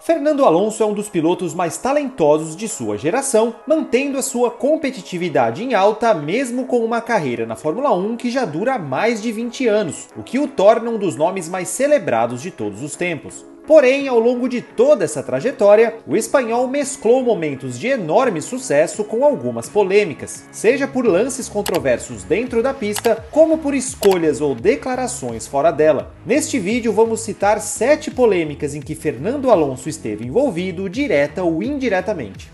Fernando Alonso é um dos pilotos mais talentosos de sua geração, mantendo a sua competitividade em alta mesmo com uma carreira na Fórmula 1 que já dura mais de 20 anos, o que o torna um dos nomes mais celebrados de todos os tempos. Porém, ao longo de toda essa trajetória, o espanhol mesclou momentos de enorme sucesso com algumas polêmicas, seja por lances controversos dentro da pista, como por escolhas ou declarações fora dela. Neste vídeo vamos citar 7 polêmicas em que Fernando Alonso esteve envolvido, direta ou indiretamente.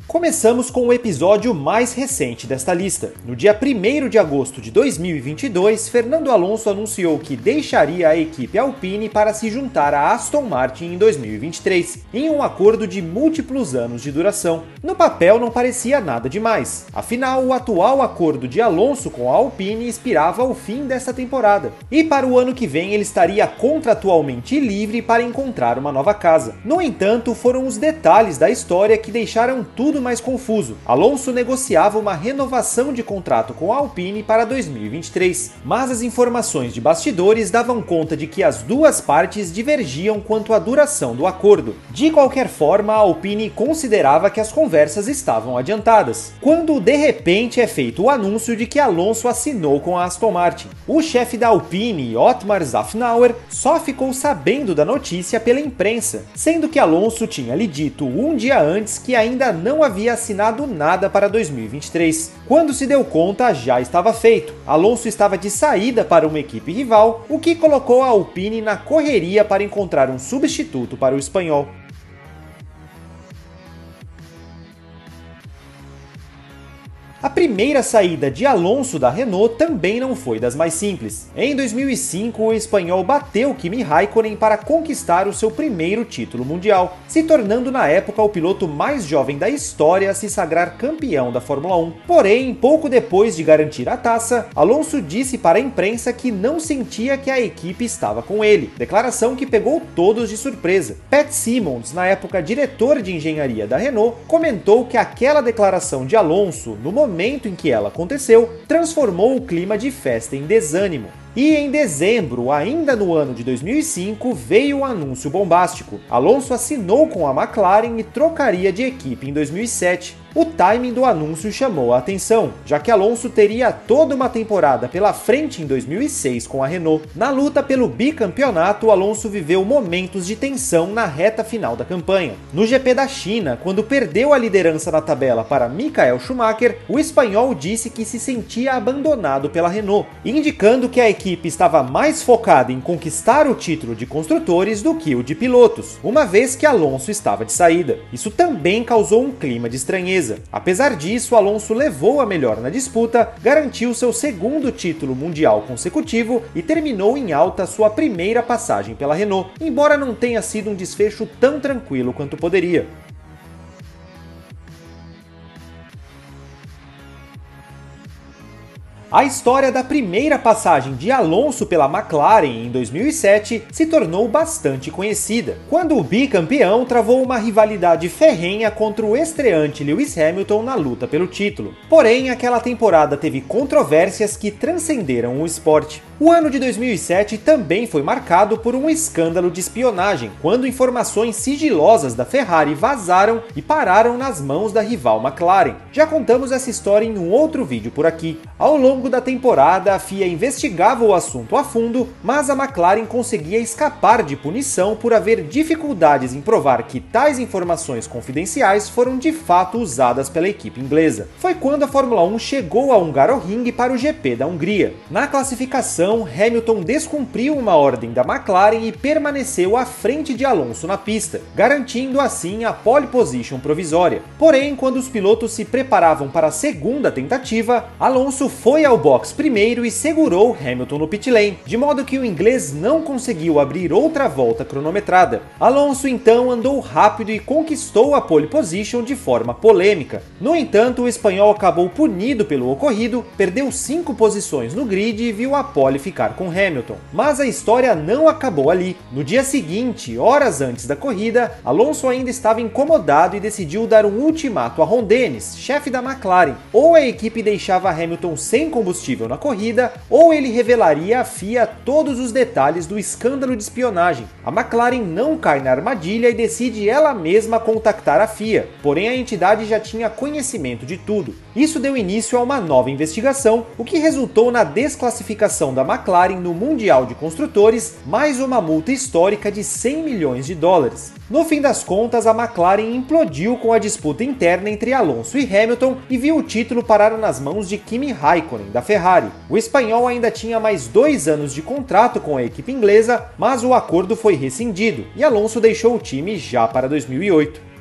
Começamos com o episódio mais recente desta lista. No dia 1º de agosto de 2022, Fernando Alonso anunciou que deixaria a equipe Alpine para se juntar à Aston Martin em 2023, em um acordo de múltiplos anos de duração. No papel não parecia nada demais, afinal o atual acordo de Alonso com a Alpine expirava ao fim desta temporada, e para o ano que vem ele estaria contratualmente livre para encontrar uma nova casa. No entanto, foram os detalhes da história que deixaram tudo mais confuso. Alonso negociava uma renovação de contrato com a Alpine para 2023, mas as informações de bastidores davam conta de que as duas partes divergiam quanto à duração do acordo. De qualquer forma, a Alpine considerava que as conversas estavam adiantadas, quando de repente é feito o anúncio de que Alonso assinou com a Aston Martin. O chefe da Alpine, Otmar Szafnauer, só ficou sabendo da notícia pela imprensa, sendo que Alonso tinha lhe dito um dia antes que ainda não havia assinado nada para 2023. Quando se deu conta, já estava feito. Alonso estava de saída para uma equipe rival, o que colocou a Alpine na correria para encontrar um substituto para o espanhol. A primeira saída de Alonso da Renault também não foi das mais simples. Em 2005, o espanhol bateu Kimi Raikkonen para conquistar o seu primeiro título mundial, se tornando na época o piloto mais jovem da história a se sagrar campeão da Fórmula 1. Porém, pouco depois de garantir a taça, Alonso disse para a imprensa que não sentia que a equipe estava com ele, declaração que pegou todos de surpresa. Pat Symonds, na época diretor de engenharia da Renault, comentou que aquela declaração de Alonso, no momento em que ela aconteceu, transformou o clima de festa em desânimo. E em dezembro, ainda no ano de 2005, veio o anúncio bombástico. Alonso assinou com a McLaren e trocaria de equipe em 2007. O timing do anúncio chamou a atenção, já que Alonso teria toda uma temporada pela frente em 2006 com a Renault. Na luta pelo bicampeonato, Alonso viveu momentos de tensão na reta final da campanha. No GP da China, quando perdeu a liderança na tabela para Michael Schumacher, o espanhol disse que se sentia abandonado pela Renault, indicando que a equipe estava mais focada em conquistar o título de construtores do que o de pilotos, uma vez que Alonso estava de saída. Isso também causou um clima de estranheza. Apesar disso, Alonso levou a melhor na disputa, garantiu seu segundo título mundial consecutivo e terminou em alta sua primeira passagem pela Renault, embora não tenha sido um desfecho tão tranquilo quanto poderia. A história da primeira passagem de Alonso pela McLaren em 2007 se tornou bastante conhecida, quando o bicampeão travou uma rivalidade ferrenha contra o estreante Lewis Hamilton na luta pelo título. Porém, aquela temporada teve controvérsias que transcenderam o esporte. O ano de 2007 também foi marcado por um escândalo de espionagem, quando informações sigilosas da Ferrari vazaram e pararam nas mãos da rival McLaren. Já contamos essa história em um outro vídeo por aqui. Ao longo da temporada, a FIA investigava o assunto a fundo, mas a McLaren conseguia escapar de punição por haver dificuldades em provar que tais informações confidenciais foram de fato usadas pela equipe inglesa. Foi quando a Fórmula 1 chegou a Hungaroring para o GP da Hungria. Na classificação, Hamilton descumpriu uma ordem da McLaren e permaneceu à frente de Alonso na pista, garantindo assim a pole position provisória. Porém, quando os pilotos se preparavam para a segunda tentativa, Alonso foi ao box primeiro e segurou Hamilton no pit lane, de modo que o inglês não conseguiu abrir outra volta cronometrada. Alonso então andou rápido e conquistou a pole position de forma polêmica. No entanto, o espanhol acabou punido pelo ocorrido, perdeu 5 posições no grid e viu a pole ficar com Hamilton. Mas a história não acabou ali. No dia seguinte, horas antes da corrida, Alonso ainda estava incomodado e decidiu dar um ultimato a Ron Dennis, chefe da McLaren. Ou a equipe deixava Hamilton sem combustível na corrida, ou ele revelaria à FIA todos os detalhes do escândalo de espionagem. A McLaren não cai na armadilha e decide ela mesma contactar a FIA, porém a entidade já tinha conhecimento de tudo. Isso deu início a uma nova investigação, o que resultou na desclassificação da McLaren no Mundial de Construtores, mais uma multa histórica de 100 milhões de dólares. No fim das contas, a McLaren implodiu com a disputa interna entre Alonso e Hamilton e viu o título parar nas mãos de Kimi Raikkonen, da Ferrari. O espanhol ainda tinha mais 2 anos de contrato com a equipe inglesa, mas o acordo foi rescindido e Alonso deixou o time já para 2008.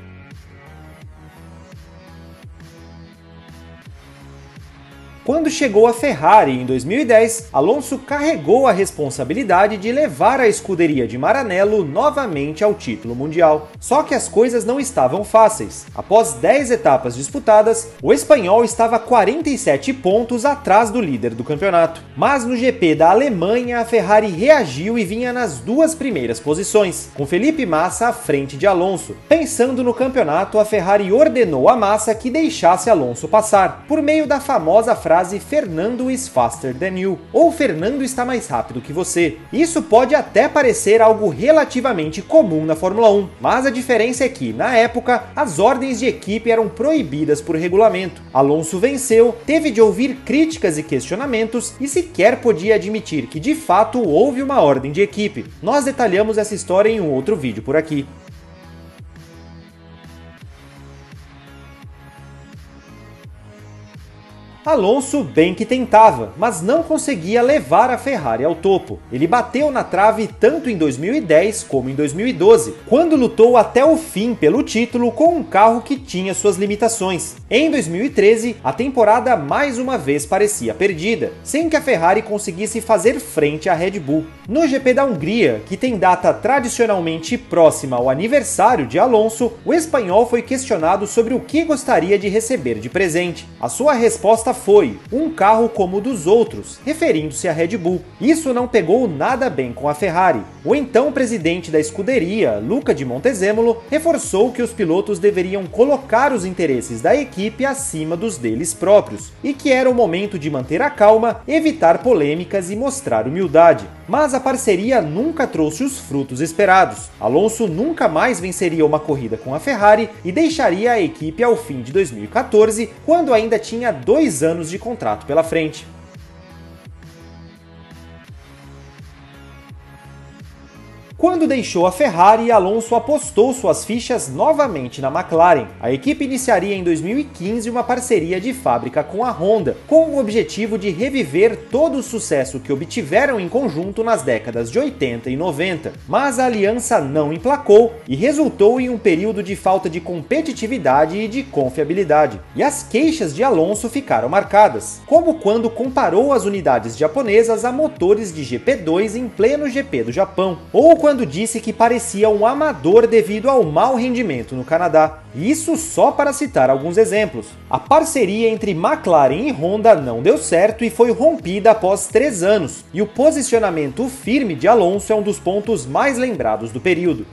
Quando chegou a Ferrari em 2010, Alonso carregou a responsabilidade de levar a escuderia de Maranello novamente ao título mundial. Só que as coisas não estavam fáceis. Após 10 etapas disputadas, o espanhol estava 47 pontos atrás do líder do campeonato. Mas no GP da Alemanha, a Ferrari reagiu e vinha nas 2 primeiras posições, com Felipe Massa à frente de Alonso. Pensando no campeonato, a Ferrari ordenou a Massa que deixasse Alonso passar, por meio da famosa frase Fernando is faster than you, ou Fernando está mais rápido que você. Isso pode até parecer algo relativamente comum na Fórmula 1, mas a diferença é que, na época, as ordens de equipe eram proibidas por regulamento. Alonso venceu, teve de ouvir críticas e questionamentos e sequer podia admitir que de fato houve uma ordem de equipe. Nós detalhamos essa história em um outro vídeo por aqui. Alonso bem que tentava, mas não conseguia levar a Ferrari ao topo. Ele bateu na trave tanto em 2010 como em 2012, quando lutou até o fim pelo título com um carro que tinha suas limitações. Em 2013, a temporada mais uma vez parecia perdida, sem que a Ferrari conseguisse fazer frente à Red Bull. No GP da Hungria, que tem data tradicionalmente próxima ao aniversário de Alonso, o espanhol foi questionado sobre o que gostaria de receber de presente. A sua resposta foi um carro como o dos outros, referindo-se à Red Bull. Isso não pegou nada bem com a Ferrari. O então presidente da escuderia, Luca de Montezemolo, reforçou que os pilotos deveriam colocar os interesses da equipe acima dos deles próprios, e que era o momento de manter a calma, evitar polêmicas e mostrar humildade. Mas a parceria nunca trouxe os frutos esperados. Alonso nunca mais venceria uma corrida com a Ferrari e deixaria a equipe ao fim de 2014, quando ainda tinha 2 anos de contrato pela frente. Quando deixou a Ferrari, Alonso apostou suas fichas novamente na McLaren. A equipe iniciaria em 2015 uma parceria de fábrica com a Honda, com o objetivo de reviver todo o sucesso que obtiveram em conjunto nas décadas de 80 e 90. Mas a aliança não emplacou e resultou em um período de falta de competitividade e de confiabilidade. E as queixas de Alonso ficaram marcadas, como quando comparou as unidades japonesas a motores de GP2 em pleno GP do Japão, ou quando disse que parecia um amador devido ao mau rendimento no Canadá. Isso só para citar alguns exemplos. A parceria entre McLaren e Honda não deu certo e foi rompida após 3 anos, e o posicionamento firme de Alonso é um dos pontos mais lembrados do período.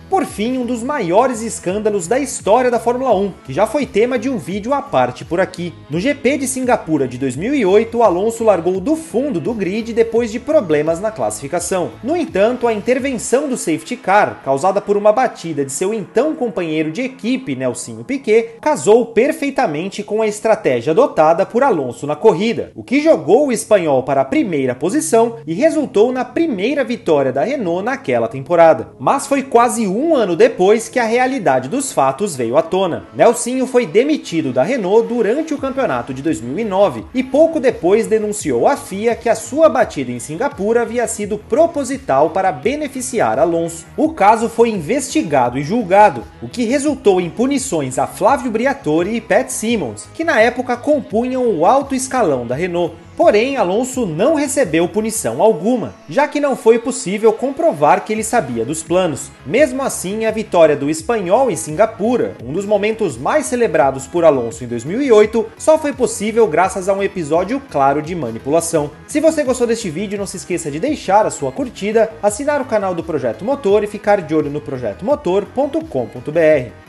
Por fim, um dos maiores escândalos da história da Fórmula 1, que já foi tema de um vídeo à parte por aqui. No GP de Singapura de 2008, Alonso largou do fundo do grid depois de problemas na classificação. No entanto, a intervenção do safety car, causada por uma batida de seu então companheiro de equipe, Nelsinho Piquet, casou perfeitamente com a estratégia adotada por Alonso na corrida, o que jogou o espanhol para a primeira posição e resultou na primeira vitória da Renault naquela temporada. Mas foi quase um ano depois que a realidade dos fatos veio à tona. Nelsinho foi demitido da Renault durante o campeonato de 2009 e pouco depois denunciou à FIA que a sua batida em Singapura havia sido proposital para beneficiar Alonso. O caso foi investigado e julgado, o que resultou em punições a Flávio Briatore e Pat Symonds, que na época compunham o alto escalão da Renault. Porém, Alonso não recebeu punição alguma, já que não foi possível comprovar que ele sabia dos planos. Mesmo assim, a vitória do espanhol em Singapura, um dos momentos mais celebrados por Alonso em 2008, só foi possível graças a um episódio claro de manipulação. Se você gostou deste vídeo, não se esqueça de deixar a sua curtida, assinar o canal do Projeto Motor e ficar de olho no projetomotor.com.br.